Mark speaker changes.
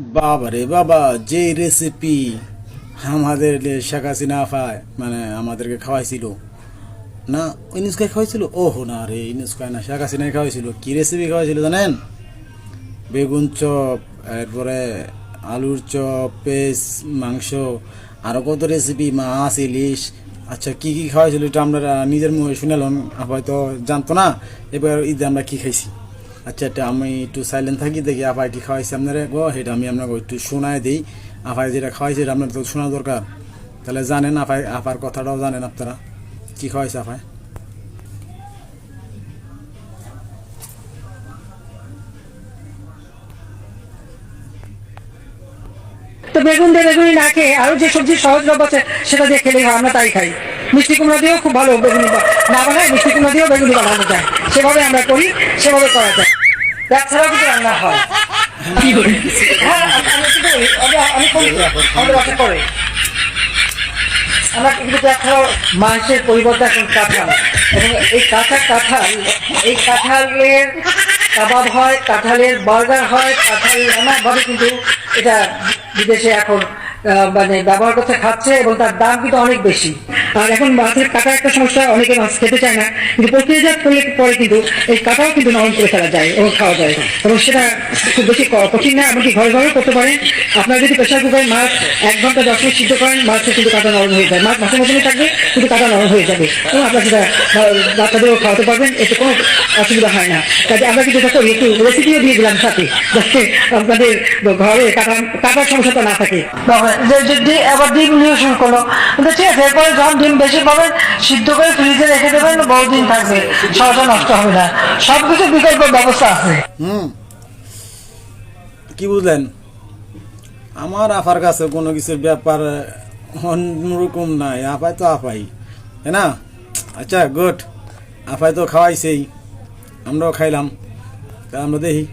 Speaker 1: বাবা রে বাবা, যে রেসিপি আমাদের শেখ হাসিনা আফায় মানে আমাদেরকে খাওয়াইছিল না, ইনুসকায় খাওয়াইছিল। ওহো না রে, ইনুসকায় না, শেখ হাসিনায় খাওয়াইছিল। কি রেসিপি খাওয়াইছিল জানেন? বেগুন চপ, এরপরে আলুর চপ, পেঁয়াজ, মাংস, আরও কত রেসিপি, মাছ, ইলিশ। আচ্ছা, কি কি খাওয়াইছিল এটা আমরা নিজের মুখে শুনেলাম, হয়তো জানতো না। এবার ঈদে আমরা কি খাইছি। আচ্ছা, এটা আমি একটু সাইলেন্ট থাকি, দেখি আপায় কি খাওয়াইছি আপনারা গো, সেটা আমি আপনাকে একটু শোনায় দিই। আপায় যেটা খাওয়াইছে এটা আপনার তো শোনা দরকার, তাহলে জানেন আপায়, আপার কথাটাও জানেন আপনারা কি খাওয়াইছে আপায়।
Speaker 2: তো বেগুন দিয়ে বেগুনি না খেয়ে আরো যে সবজি সহজলভ্য আছে সেটা দিয়ে খেলেই হয়, আমরা তাই খাই। মিষ্টি কুমড়া দিয়েও খুব ভালো বেগুনি না বানায়, মিষ্টি কুমড়া দিয়েও বেগুনি বানানো যায়, সেভাবে আমরা করি, সেভাবে করা যায়। তাছাড়াও কিন্তু রান্না হয়। হ্যাঁ, আমি করি, আমাদের বাসা করে। আমরা কিন্তু দেখাও মাংসের পরিবর্তে এখন কাঁঠাল, এবং এই এই কাঁঠালের কাবাব হয়, কাঁঠালের বার্গার হয়, কাঁঠাল নানাভাবে কিন্তু এটা বিদেশে এখন মানে ব্যবহার করতে খাচ্ছে, এবং তার দাম কিন্তু অনেক বেশি। আর এখন মাছের কাটা একটা সমস্যা, অনেকে মাছ খেতে চায় না, কিন্তু প্রক্রিয়াজাত করলে পরে কিন্তু এই কাটাও কিন্তু নরম করে ফেলা যায় এবং খাওয়া যায়, এবং সেটা খুব বেশি কঠিন না, এমনকি ঘরে ঘরেও করতে পারেন। আপনারা যদি প্রেশার কুকারে মাছ 1 ঘন্টা 10 মিনিট সিদ্ধ করেন, মাছটা কিন্তু কাটা নরম হয়ে যায়, মাছ মাছের মতনই থাকবে কিন্তু কাটা নরম হয়ে যাবে, এবং আপনারা সেটা বাচ্চাদেরও খাওয়াতে পারবেন, এতে কোনো অসুবিধা হয় না। কাজে আমরা কিন্তু যেটা করি, একটু রেসিপিও দিয়ে দিলাম সাথে, যাতে আপনাদের ঘরে কাটার সমস্যাটা না থাকে। আবার ডিম নিয়ে শুরু করলো, ঠিক আছে, এরপরে যখন ডিম বেশি পাবেন সিদ্ধ করে ফ্রিজে রেখে দেবেন, বহুদিন থাকবে, সহজে নষ্ট হবে না। সবকিছু বিকল্প ব্যবস্থা আছে।
Speaker 1: কি বুঝলেন? আমার আপার কাছে কোনো কিছুর ব্যাপার অন্যরকম নাই, আপাই তো আপাই, তাই না? আচ্ছা, গুড। আপাই তো খাওয়াইছেই, আমরাও খাইলাম, তা আমরা দেখি